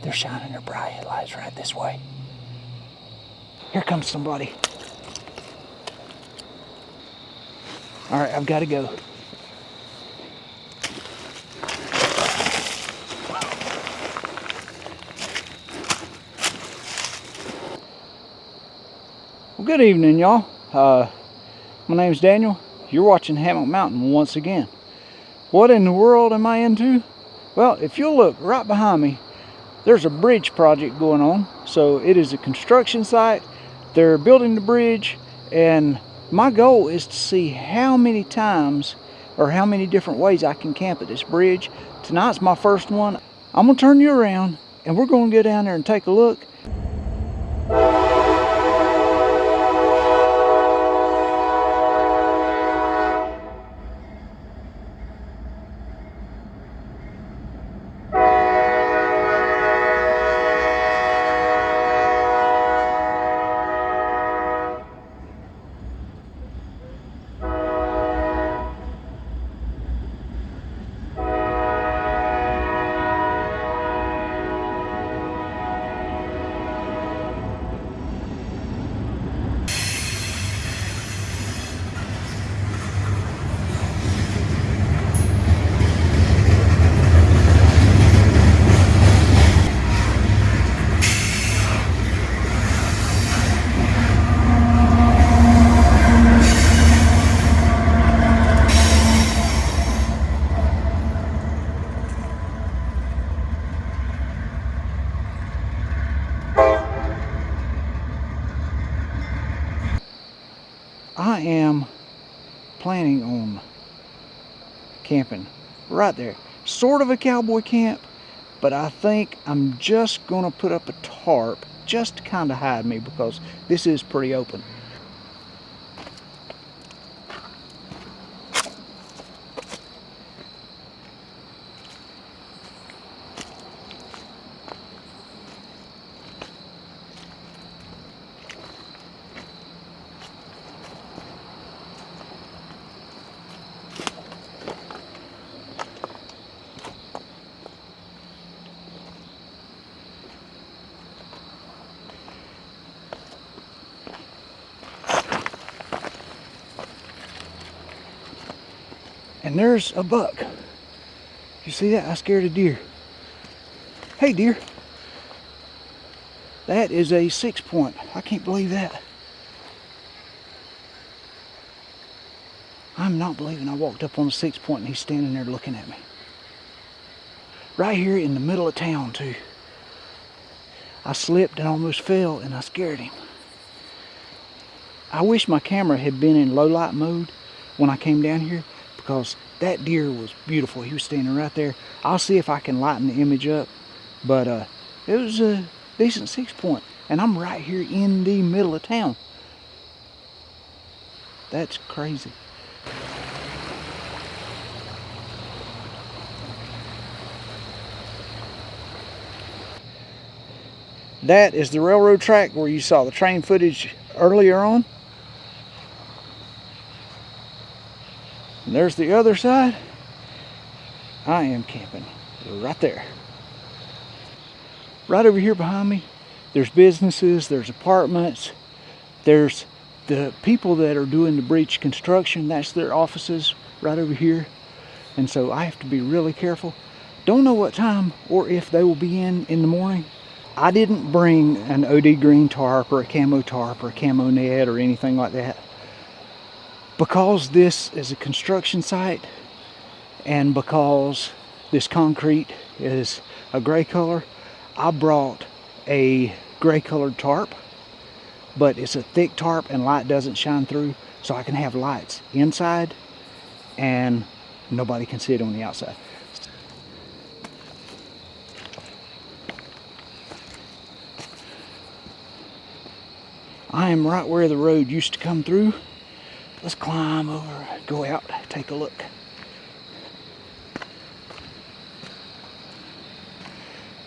They're shining their bright headlights right this way. Here comes somebody. All right, I've got to go. Well, good evening, y'all. My name's Daniel. You're watching Hammock Mountain once again. What in the world am I into? Well, if you'll look right behind me, there's a bridge project going on. So it is a construction site. They're building the bridge, and my goal is to see how many times or how many different ways I can camp at this bridge. Tonight's my first one. I'm gonna turn you around and we're gonna go down there and take a look. I am planning on camping right there. Sort of a cowboy camp, but I think I'm just gonna put up a tarp just to kind of hide me because this is pretty open. And there's a buck. You see that? I scared a deer. Hey deer. That is a 6-point. I can't believe that. I'm not believing I walked up on a 6-point and he's standing there looking at me. Right here in the middle of town too. I slipped and almost fell and I scared him. I wish my camera had been in low light mode when I came down here, because that deer was beautiful. He was standing right there. I'll see if I can lighten the image up, but it was a decent 6-point, and I'm right here in the middle of town. That's crazy. That is the railroad track where you saw the train footage earlier on. And there's the other side. I am camping right there. Right over here behind me, there's businesses, there's apartments, there's the people that are doing the bridge construction. That's their offices right over here. And so I have to be really careful. Don't know what time or if they will be in the morning. I didn't bring an OD green tarp or a camo tarp or a camo net or anything like that. Because this is a construction site and because this concrete is a gray color, I brought a gray colored tarp, but it's a thick tarp and light doesn't shine through, so I can have lights inside and nobody can see it on the outside. I am right where the road used to come through. Let's climb over, go out, take a look.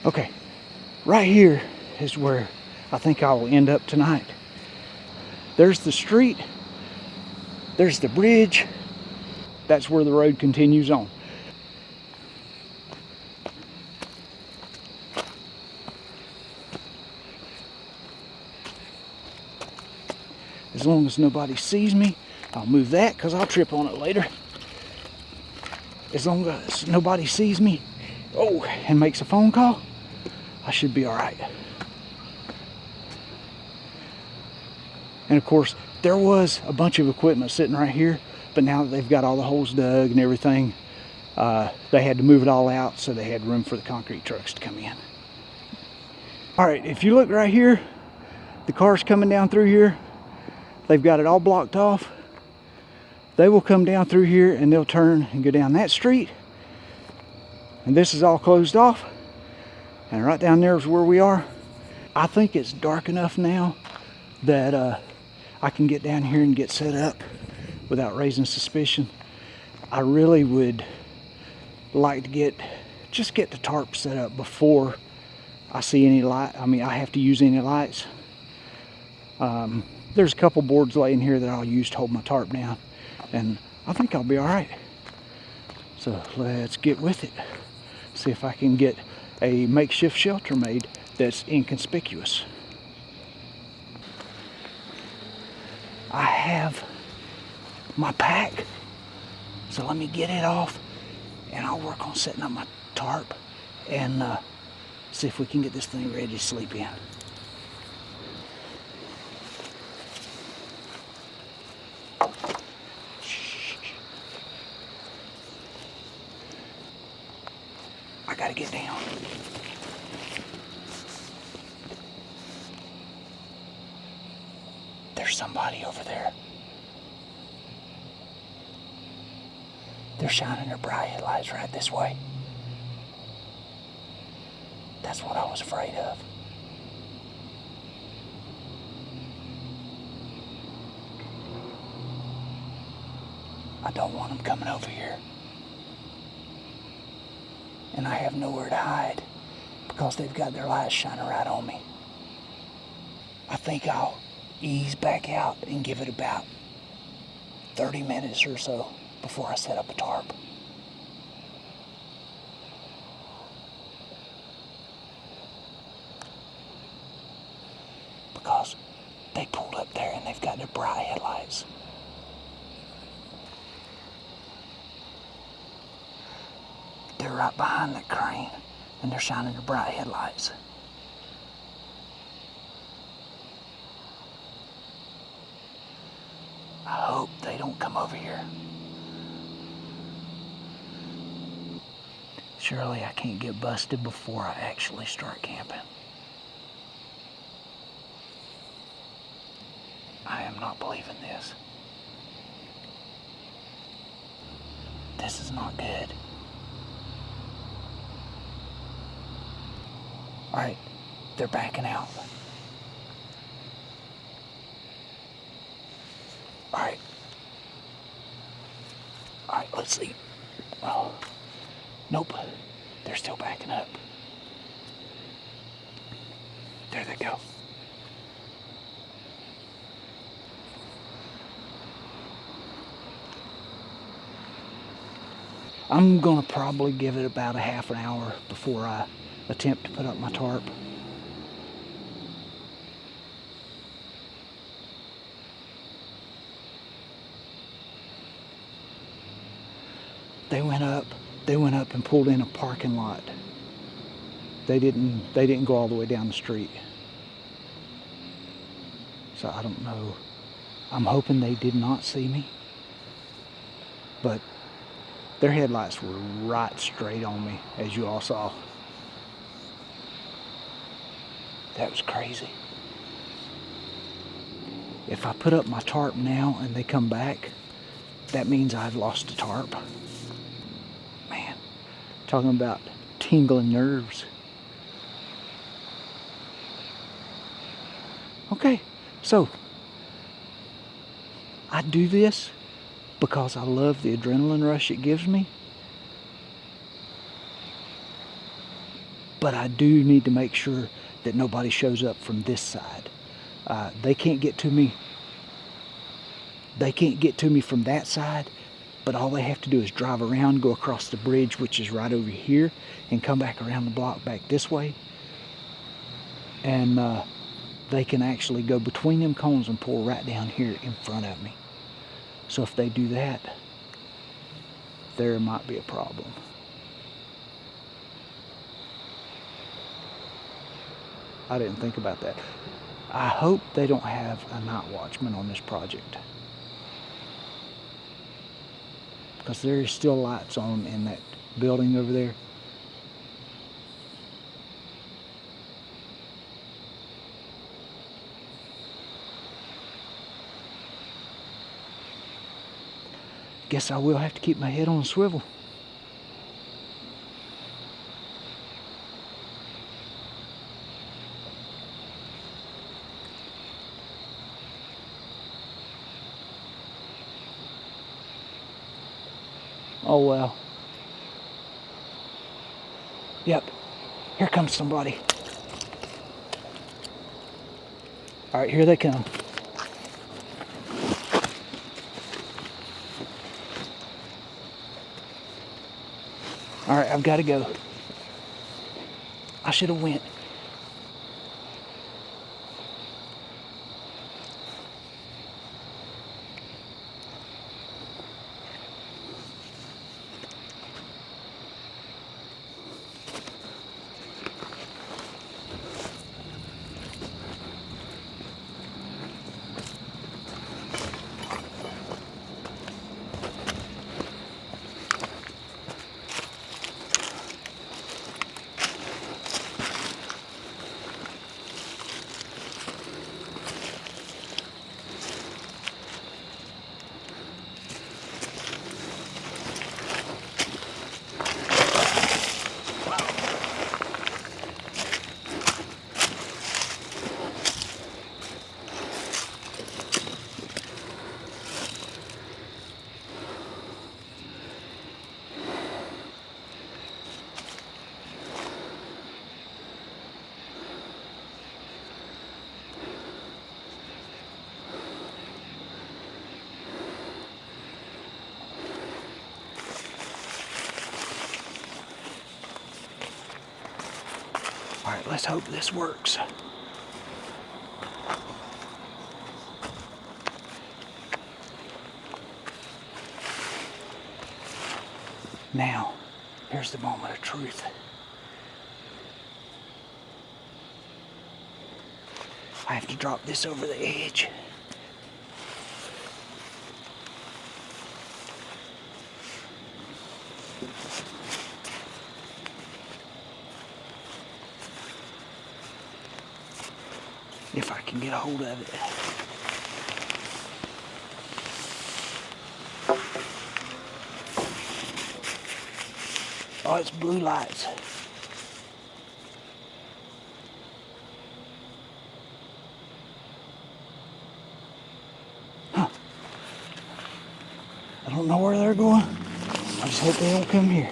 Okay, right here is where I think I will end up tonight. There's the street, there's the bridge, that's where the road continues on. As long as nobody sees me, I'll move that because I'll trip on it later. As long as nobody sees me, and makes a phone call, I should be all right. And of course, there was a bunch of equipment sitting right here, but now that they've got all the holes dug and everything, they had to move it all out, so they had room for the concrete trucks to come in. All right, if you look right here, the cars coming down through here, they've got it all blocked off. They will come down through here and they'll turn and go down that street. And this is all closed off. And right down there is where we are. I think it's dark enough now that I can get down here and get set up without raising suspicion. I really would like to just get the tarp set up before I see any light. I mean, I have to use any lights. There's a couple boards laying here that I'll use to hold my tarp down, and I think I'll be all right. So let's get with it. See if I can get a makeshift shelter made that's inconspicuous. I have my pack, so let me get it off and I'll work on setting up my tarp and see if we can get this thing ready to sleep in. I gotta get down. There's somebody over there. They're shining their bright headlights right this way. That's what I was afraid of. I don't want them coming over here. And I have nowhere to hide because they've got their lights shining right on me. I think I'll ease back out and give it about 30 minutes or so before I set up a tarp. Because they pulled up there and they've got their bright headlights. They're right behind that crane and they're shining their bright headlights. I hope they don't come over here. Surely I can't get busted before I actually start camping. I am not believing this. This is not good. Alright, they're backing out. Alright. Alright, let's see. Oh, nope. They're still backing up. There they go. I'm gonna probably give it about a half an hour before I attempt to put up my tarp. They went up and pulled in a parking lot. They didn't go all the way down the street. So I don't know. I'm hoping they did not see me. But their headlights were right straight on me, as you all saw. That was crazy. If I put up my tarp now and they come back, that means I've lost a tarp. Man, talking about tingling nerves. Okay, so I do this because I love the adrenaline rush it gives me. But I do need to make sure that nobody shows up from this side. They can't get to me. They can't get to me from that side, but all they have to do is drive around, go across the bridge, which is right over here, and come back around the block back this way. And they can actually go between them cones and pull right down here in front of me. So if they do that, there might be a problem. I didn't think about that. I hope they don't have a night watchman on this project, because there is still lights on in that building over there. Guess I will have to keep my head on a swivel. Oh well. Yep, here comes somebody. All right, here they come. All right, I've got to go. I should have went. All right, let's hope this works. Now, here's the moment of truth. I have to drop this over the edge. If I can get a hold of it. Oh, it's blue lights. Huh. I don't know where they're going. I just hope they don't come here.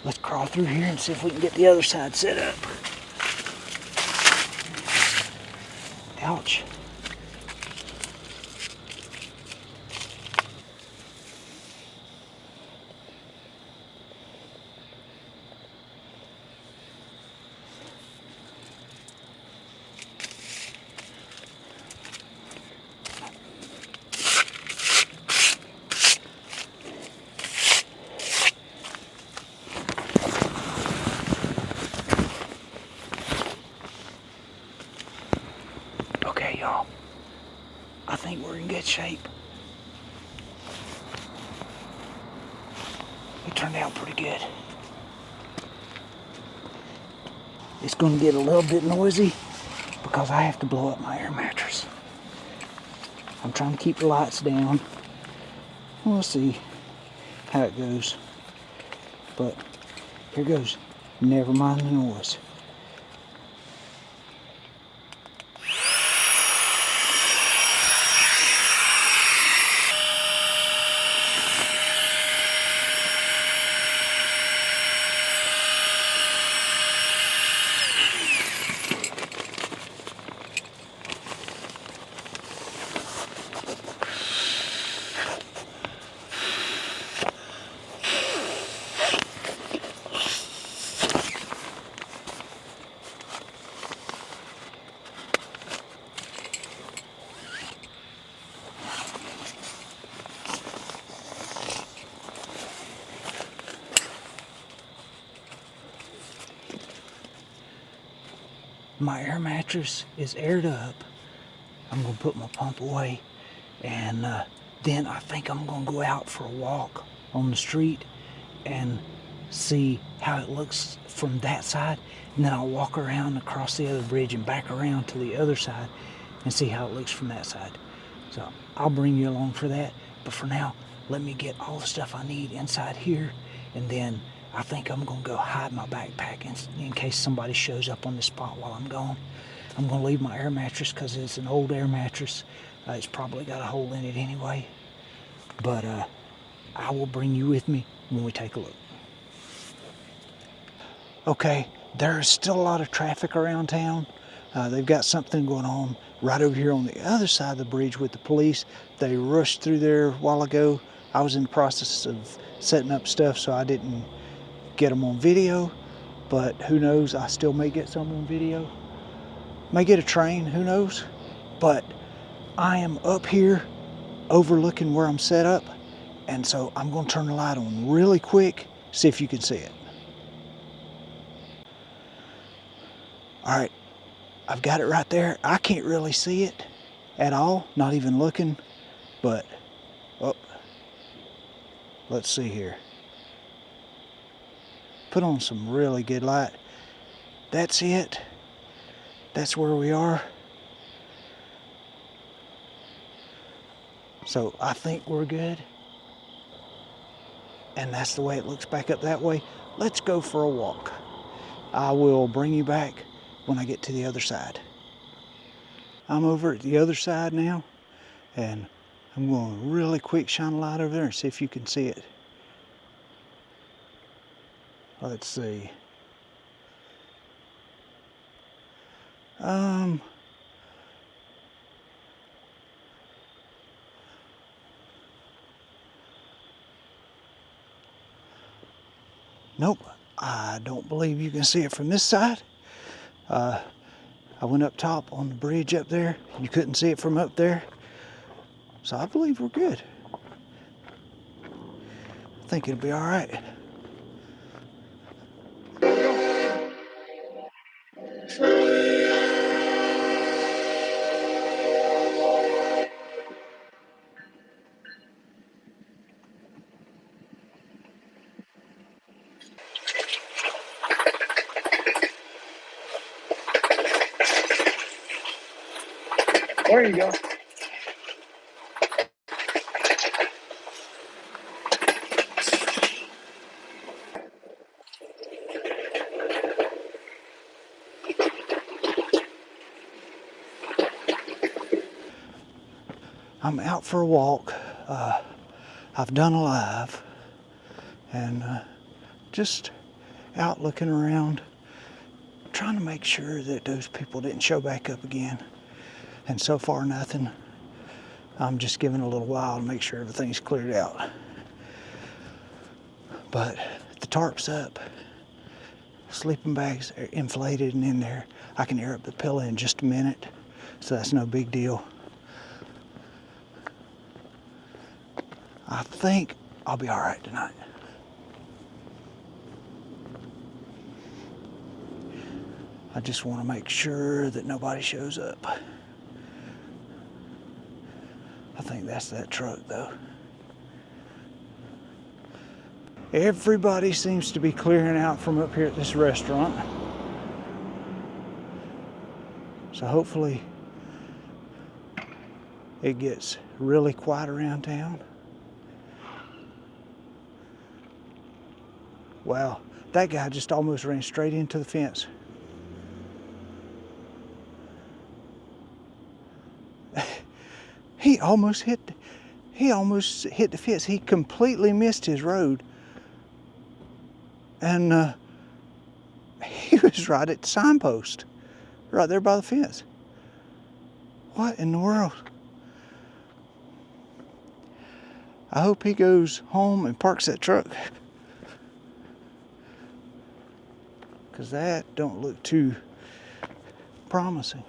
Let's crawl through here and see if we can get the other side set up. Ouch. Okay, y'all. I think we're in good shape. It turned out pretty good. It's going to get a little bit noisy because I have to blow up my air mattress. I'm trying to keep the lights down. We'll see how it goes. But here goes. Never mind the noise. my air mattress is aired up, I'm gonna put my pump away, and then I think I'm gonna go out for a walk on the street and see how it looks from that side, and then I'll walk around across the other bridge and back around to the other side and see how it looks from that side. So I'll bring you along for that, but for now, let me get all the stuff I need inside here, and then I think I'm gonna go hide my backpack in case somebody shows up on the spot while I'm gone. I'm gonna leave my air mattress because it's an old air mattress. It's probably got a hole in it anyway, but I will bring you with me when we take a look. Okay, there's still a lot of traffic around town. They've got something going on right over here on the other side of the bridge with the police. They rushed through there a while ago. I was in the process of setting up stuff, so I didn't get them on video, but who knows, I still may get some on video. May get a train, who knows? But I am up here overlooking where I'm set up, and so I'm gonna turn the light on really quick, see if you can see it. All right, I've got it right there. I can't really see it at all, not even looking, but, oh, let's see here. Put on some really good light. That's it. That's where we are. So I think we're good. And that's the way it looks back up that way. Let's go for a walk. I will bring you back when I get to the other side. I'm over at the other side now, and I'm going to really quick shine a light over there and see if you can see it. Let's see. Nope, I don't believe you can see it from this side. I went up top on the bridge up there. You couldn't see it from up there. So I believe we're good. I think it'll be all right. There you go. I'm out for a walk. I've done a live, and just out looking around, trying to make sure that those people didn't show back up again. And so far, nothing. I'm just giving it a little while to make sure everything's cleared out. But the tarp's up. Sleeping bags are inflated and in there. I can air up the pillow in just a minute, so that's no big deal. I think I'll be all right tonight. I just want to make sure that nobody shows up. I think that's that truck though. Everybody seems to be clearing out from up here at this restaurant. So hopefully it gets really quiet around town. Wow, that guy just almost ran straight into the fence. He almost hit the fence. He completely missed his road. And he was right at the signpost, right there by the fence. What in the world? I hope he goes home and parks that truck, because that don't look too promising.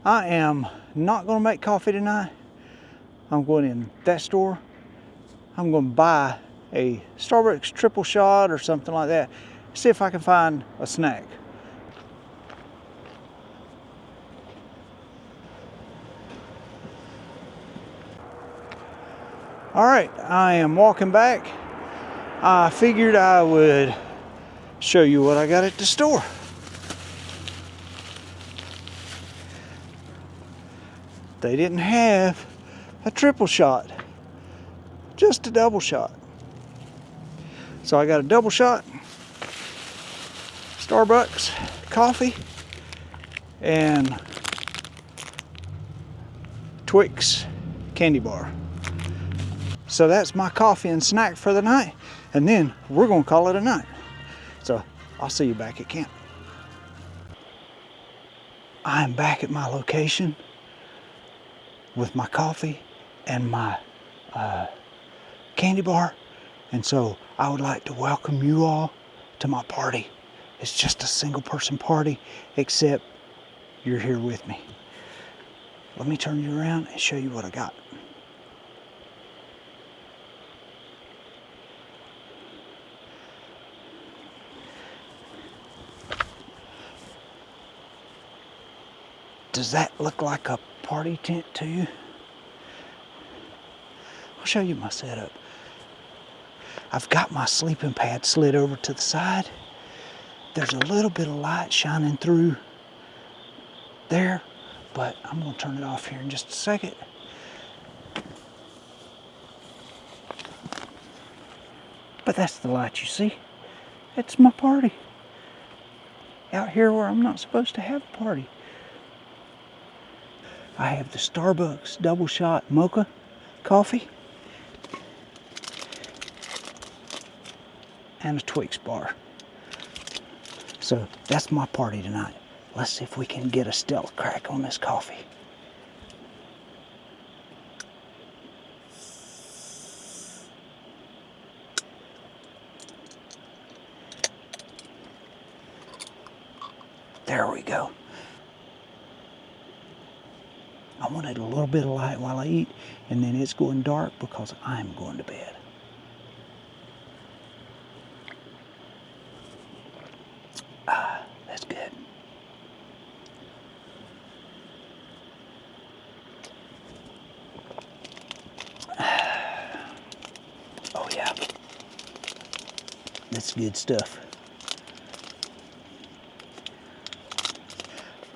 I am not going to make coffee tonight. I'm going in that store. I'm going to buy a Starbucks triple shot or something like that. See if I can find a snack. All right, I am walking back. I figured I would show you what I got at the store. They didn't have a triple shot, just a double shot. So I got a double shot, Starbucks coffee, and Twix candy bar. So that's my coffee and snack for the night, and then we're gonna call it a night. So I'll see you back at camp. I'm back at my location with my coffee and my candy bar, and so I would like to welcome you all to my party. It's just a single person party, except you're here with me. Let me turn you around and show you what I got. Does that look like a party tent to you? I'll show you my setup. I've got my sleeping pad slid over to the side. There's a little bit of light shining through there, but I'm gonna turn it off here in just a second. But that's the light you see. It's my party. Out here where I'm not supposed to have a party. I have the Starbucks double shot mocha coffee and a Twix bar. So that's my party tonight. Let's see if we can get a stealth crack on this coffee. There we go. I wanted a little bit of light while I eat, and then it's going dark because I'm going to bed. That's good. Oh yeah. That's good stuff.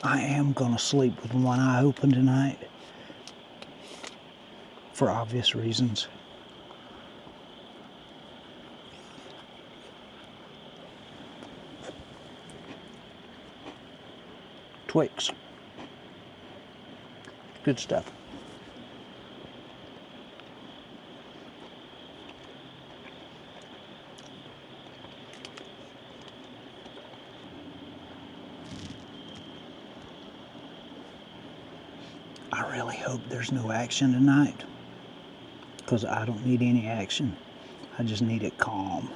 I am gonna sleep with one eye open tonight for obvious reasons. Twix. Good stuff. I really hope there's no action tonight, because I don't need any action. I just need it calm.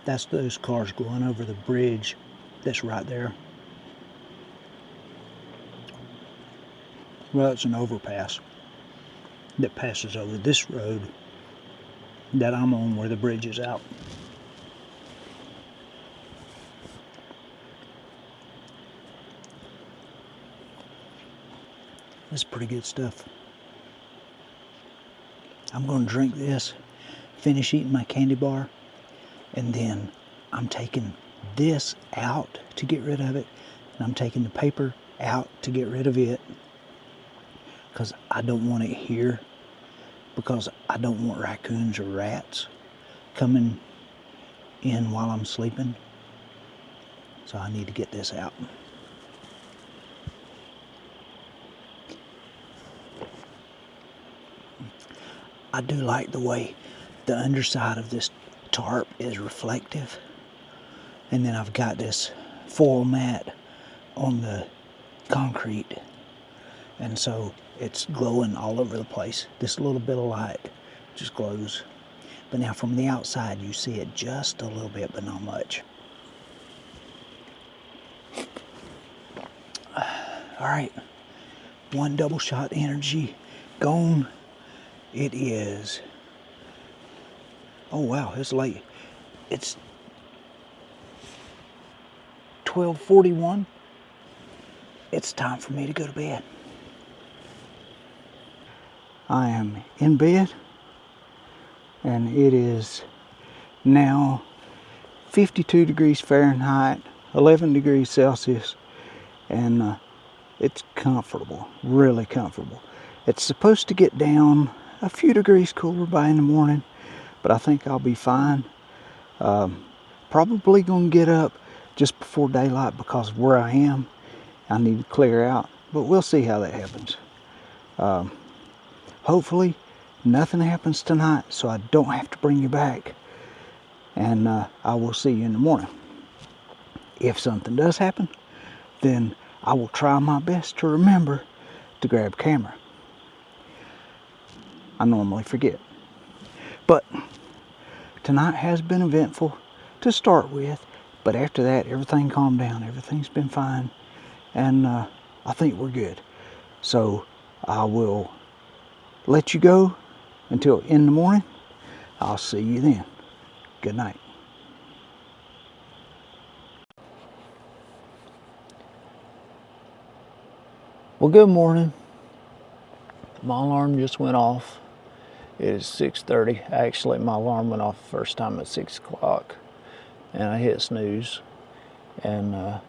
That's those cars going over the bridge that's right there. Well, it's an overpass that passes over this road that I'm on where the bridge is out. That's pretty good stuff. I'm going to drink this, finish eating my candy bar, and then I'm taking this out to get rid of it, and I'm taking the paper out to get rid of it, because I don't want it here, because I don't want raccoons or rats coming in while I'm sleeping. So I need to get this out. I do like the way the underside of this tarp is reflective, and then I've got this foil mat on the concrete, and so it's glowing all over the place. This little bit of light just glows, but now from the outside you see it just a little bit, but not much. All right, one double shot energy gone. It is. Oh wow, it's late. It's 12:41. It's time for me to go to bed. I am in bed, and it is now 52 degrees Fahrenheit, 11 degrees Celsius, and it's comfortable, really comfortable. It's supposed to get down a few degrees cooler by in the morning, but I think I'll be fine. Probably gonna get up just before daylight because of where I am. I need to clear out, but we'll see how that happens. Hopefully nothing happens tonight so I don't have to bring you back, and I will see you in the morning. If something does happen, then I will try my best to remember to grab a camera. I normally forget, but tonight has been eventful to start with, but after that everything calmed down. Everything's been fine, and I think we're good. So I will let you go until in the morning. I'll see you then. Good night. Well, good morning. My alarm just went off. It is 6:30. Actually, my alarm went off the first time at 6 o'clock, and I hit snooze, and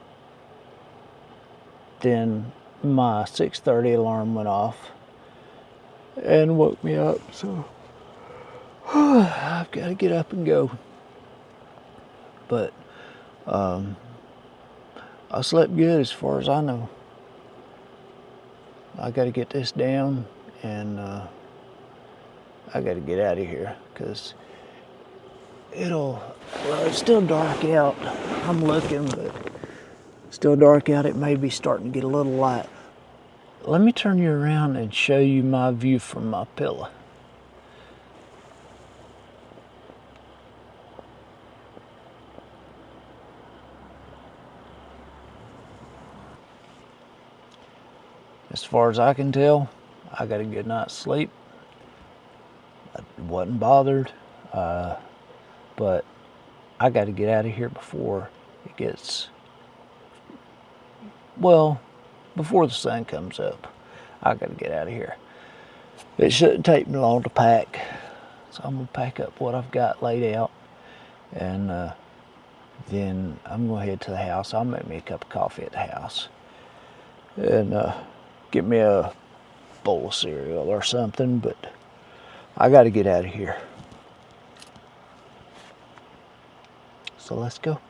then my 6:30 alarm went off and woke me up. So I've got to get up and go. But I slept good as far as I know. I got to get this down, and I got to get out of here because it's still dark out. I'm looking, but it's still dark out. It may be starting to get a little light. Let me turn you around and show you my view from my pillow. As far as I can tell, I got a good night's sleep. I wasn't bothered, but I got to get out of here before it gets, well, before the sun comes up. I got to get out of here. It shouldn't take me long to pack, so I'm going to pack up what I've got laid out, and then I'm going to head to the house. I'll make me a cup of coffee at the house, and get me a bowl of cereal or something, but I got to get out of here. So let's go.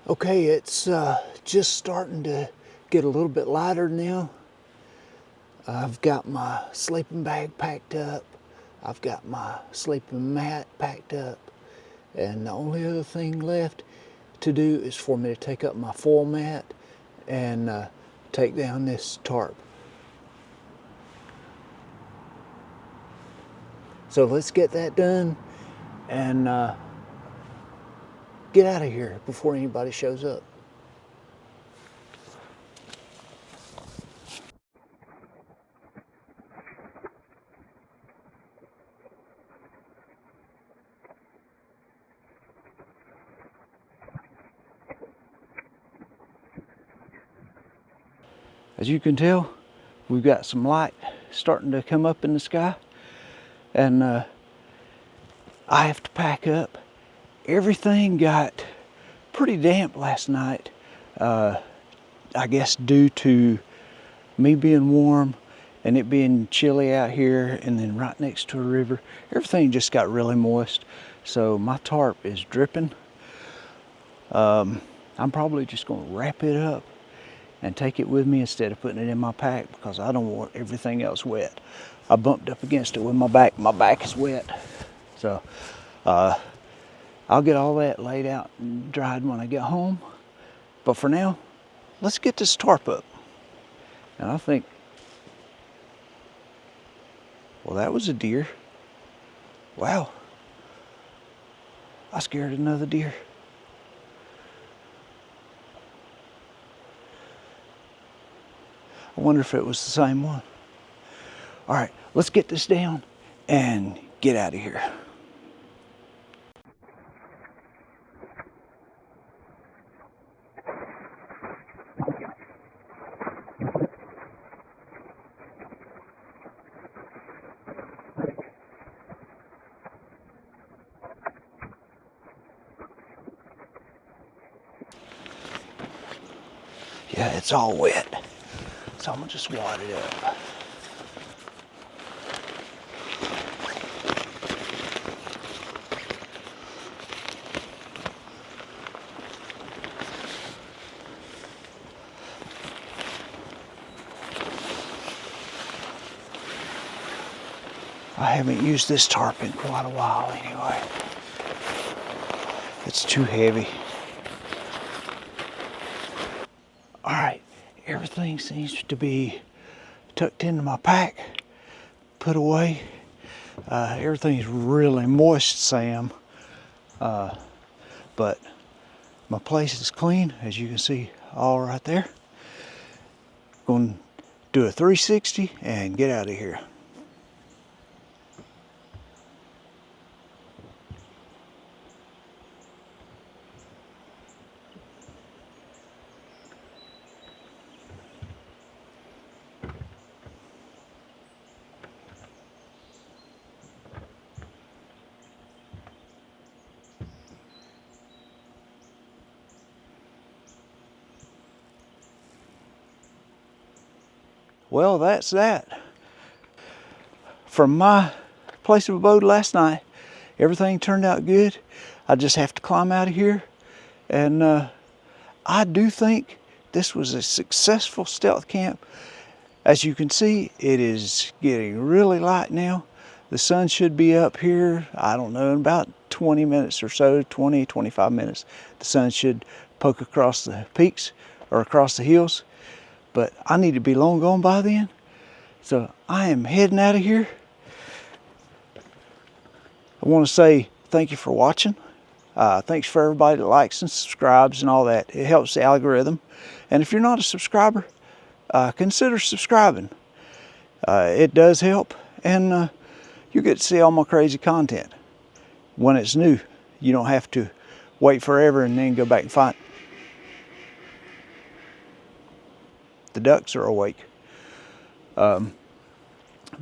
Okay, it's just starting to get a little bit lighter now. I've got my sleeping bag packed up. I've got my sleeping mat packed up. And the only other thing left to do is for me to take up my foil mat and take down this tarp. So let's get that done and get out of here before anybody shows up. As you can tell, we've got some light starting to come up in the sky, and I have to pack up. Everything got pretty damp last night, I guess due to me being warm and it being chilly out here and then right next to a river. Everything just got really moist, so my tarp is dripping. I'm probably just going to wrap it up and take it with me instead of putting it in my pack because I don't want everything else wet. I bumped up against it with my back. My back is wet. So I'll get all that laid out and dried when I get home. But for now, let's get this tarp up. And I think, well, that was a deer. Wow. I scared another deer. I wonder if it was the same one. All right, let's get this down and get out of here. Yeah, it's all wet. So I'm gonna just wad it up. I haven't used this tarp in quite a while anyway. It's too heavy. All right, everything seems to be tucked into my pack, put away. Everything's really moist, Sam. But my place is clean, as you can see all right there. Going to do a 360 and get out of here. Well, that's that. From my place of abode last night, everything turned out good. I just have to climb out of here. And I do think this was a successful stealth camp. As you can see, it is getting really light now. The sun should be up here, I don't know, in about 20 minutes or so, 20, 25 minutes. The sun should poke across the peaks or across the hills. But I need to be long gone by then. So I am heading out of here. I want to say thank you for watching. Thanks for everybody that likes and subscribes and all that. It helps the algorithm. And if you're not a subscriber, consider subscribing. It does help. And you get to see all my crazy content when it's new. You don't have to wait forever and then go back and find it. The ducks are awake. But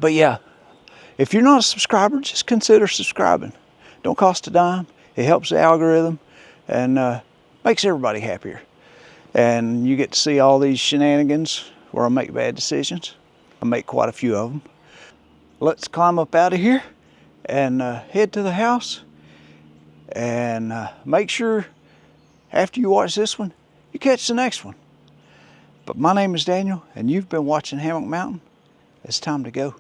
yeah, if you're not a subscriber, just consider subscribing. Don't cost a dime. It helps the algorithm and makes everybody happier. And you get to see all these shenanigans where I make bad decisions. I make quite a few of them. Let's climb up out of here and head to the house. And make sure after you watch this one, you catch the next one. But my name is Daniel, and you've been watching Hammock Mountain. It's time to go.